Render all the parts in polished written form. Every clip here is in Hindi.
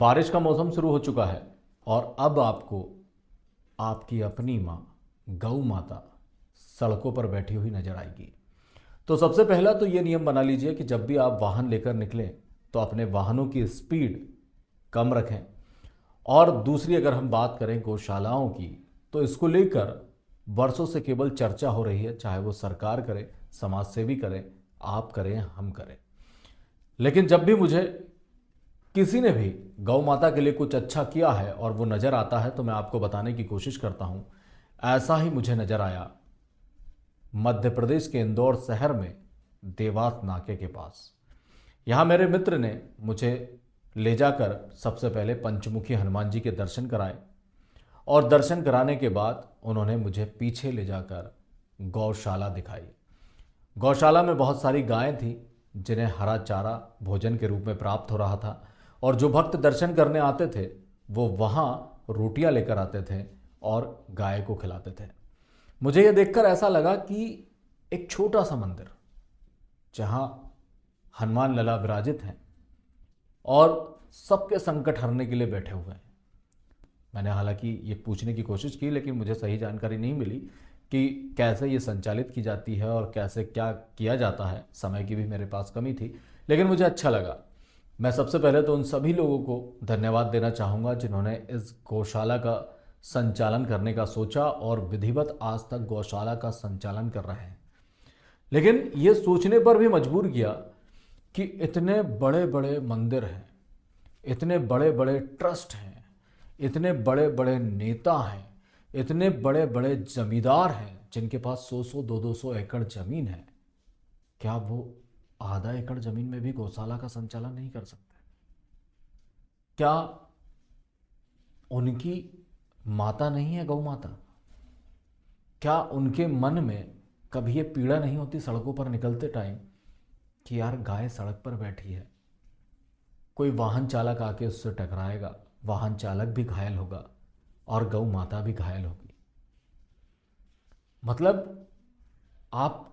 बारिश का मौसम शुरू हो चुका है और अब आपको आपकी अपनी माँ गौ माता सड़कों पर बैठी हुई नजर आएगी। तो सबसे पहला तो ये नियम बना लीजिए कि जब भी आप वाहन लेकर निकलें तो अपने वाहनों की स्पीड कम रखें। और दूसरी अगर हम बात करें गौशालाओं की, तो इसको लेकर वर्षों से केवल चर्चा हो रही है, चाहे वो सरकार करे, समाज सेवी करें, आप करें, हम करें। लेकिन जब भी मुझे किसी ने भी गौ माता के लिए कुछ अच्छा किया है और वो नज़र आता है तो मैं आपको बताने की कोशिश करता हूँ। ऐसा ही मुझे नज़र आया मध्य प्रदेश के इंदौर शहर में देवास नाके के पास। यहाँ मेरे मित्र ने मुझे ले जाकर सबसे पहले पंचमुखी हनुमान जी के दर्शन कराए और दर्शन कराने के बाद उन्होंने मुझे पीछे ले जाकर गौशाला दिखाई। गौशाला में बहुत सारी गायें थीं जिन्हें हरा चारा भोजन के रूप में प्राप्त हो रहा था और जो भक्त दर्शन करने आते थे वो वहाँ रोटियां लेकर आते थे और गाय को खिलाते थे। मुझे ये देखकर ऐसा लगा कि एक छोटा सा मंदिर जहाँ हनुमान लला विराजित हैं और सबके संकट हरने के लिए बैठे हुए हैं। मैंने हालांकि ये पूछने की कोशिश की लेकिन मुझे सही जानकारी नहीं मिली कि कैसे ये संचालित की जाती है और कैसे क्या किया जाता है। समय की भी मेरे पास कमी थी लेकिन मुझे अच्छा लगा। मैं सबसे पहले तो उन सभी लोगों को धन्यवाद देना चाहूँगा जिन्होंने इस गौशाला का संचालन करने का सोचा और विधिवत आज तक गौशाला का संचालन कर रहे हैं। लेकिन ये सोचने पर भी मजबूर किया कि इतने बड़े बड़े मंदिर हैं, इतने बड़े बड़े ट्रस्ट हैं, इतने बड़े बड़े नेता हैं, इतने बड़े बड़े जमींदार हैं जिनके पास 100-100 200 एकड़ जमीन है, क्या वो आधा एकड़ जमीन में भी गौशाला का संचालन नहीं कर सकते? क्या उनकी माता नहीं है गौ माता? क्या उनके मन में कभी ये पीड़ा नहीं होती सड़कों पर निकलते टाइम कि यार गाय सड़क पर बैठी है, कोई वाहन चालक आके उससे टकराएगा, वाहन चालक भी घायल होगा और गौ माता भी घायल होगी। मतलब आप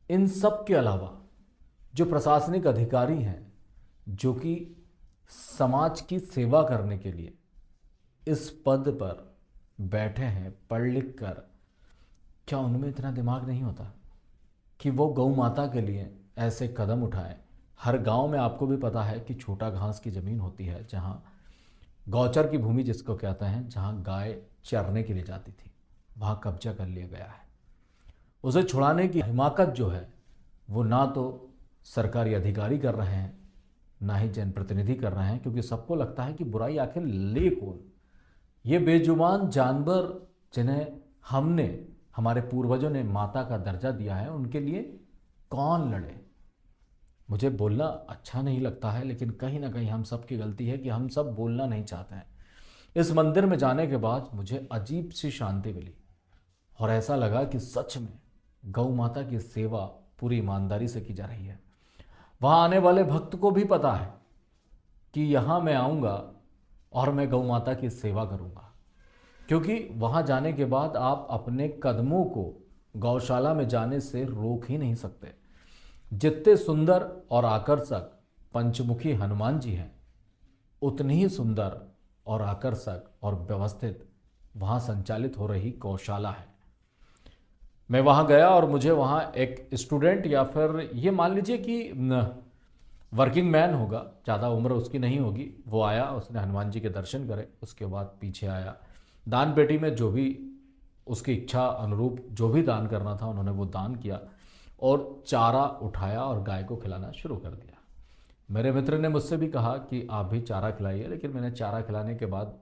इन सब के अलावा जो प्रशासनिक अधिकारी हैं जो कि समाज की सेवा करने के लिए इस पद पर बैठे हैं पढ़ लिख कर, क्या उनमें इतना दिमाग नहीं होता कि वो गौ माता के लिए ऐसे कदम उठाएं? हर गांव में आपको भी पता है कि छोटा घास की ज़मीन होती है जहां गौचर की भूमि जिसको कहते हैं, जहां गाय चरने के लिए जाती थी, वहां कब्जा कर लिया गया है। उसे छुड़ाने की हिमाकत जो है वो ना तो सरकारी अधिकारी कर रहे हैं ना ही जनप्रतिनिधि कर रहे हैं, क्योंकि सबको लगता है कि बुराई आखिर ले कौन? ये बेजुबान जानवर जिन्हें हमने, हमारे पूर्वजों ने माता का दर्जा दिया है, उनके लिए कौन लड़े? मुझे बोलना अच्छा नहीं लगता है लेकिन कहीं ना कहीं हम सब की गलती है कि हम सब बोलना नहीं चाहते हैं। इस मंदिर में जाने के बाद मुझे अजीब सी शांति मिली और ऐसा लगा कि सच में गौ माता की सेवा पूरी ईमानदारी से की जा रही है। वहाँ आने वाले भक्त को भी पता है कि यहाँ मैं आऊँगा और मैं गौ माता की सेवा करूँगा, क्योंकि वहाँ जाने के बाद आप अपने कदमों को गौशाला में जाने से रोक ही नहीं सकते। जितने सुंदर और आकर्षक पंचमुखी हनुमान जी हैं, उतनी ही सुंदर और आकर्षक और व्यवस्थित वहाँ संचालित हो रही गौशाला है। मैं वहाँ गया और मुझे वहाँ एक स्टूडेंट या फिर ये मान लीजिए कि वर्किंग मैन होगा, ज़्यादा उम्र उसकी नहीं होगी, वो आया, उसने हनुमान जी के दर्शन करे, उसके बाद पीछे आया, दान पेटी में जो भी उसकी इच्छा अनुरूप जो भी दान करना था उन्होंने वो दान किया और चारा उठाया और गाय को खिलाना शुरू कर दिया। मेरे मित्र ने मुझसे भी कहा कि आप भी चारा खिलाइए, लेकिन मैंने चारा खिलाने के बाद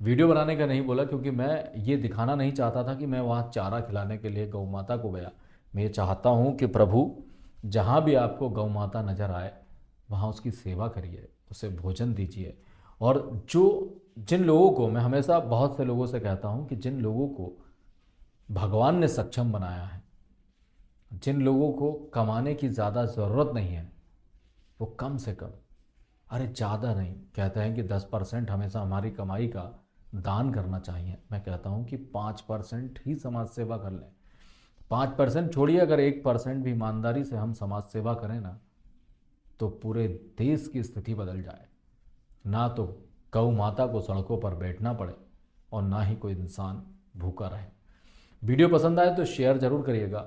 वीडियो बनाने का नहीं बोला, क्योंकि मैं ये दिखाना नहीं चाहता था कि मैं वहाँ चारा खिलाने के लिए गौ माता को गया। मैं ये चाहता हूँ कि प्रभु जहाँ भी आपको गौ माता नज़र आए वहाँ उसकी सेवा करिए, उसे भोजन दीजिए। और जिन लोगों को, मैं हमेशा बहुत से लोगों से कहता हूँ कि जिन लोगों को भगवान ने सक्षम बनाया है, जिन लोगों को कमाने की ज़्यादा ज़रूरत नहीं है, वो कम से कम, अरे ज़्यादा नहीं, कहते हैं कि 10% हमेशा हमारी कमाई का दान करना चाहिए। मैं कहता हूँ कि 5% ही समाज सेवा कर लें। 5% छोड़िए, अगर 1% भी ईमानदारी से हम समाज सेवा करें ना, तो पूरे देश की स्थिति बदल जाए। ना तो गौ माता को सड़कों पर बैठना पड़े और ना ही कोई इंसान भूखा रहे। वीडियो पसंद आए तो शेयर ज़रूर करिएगा।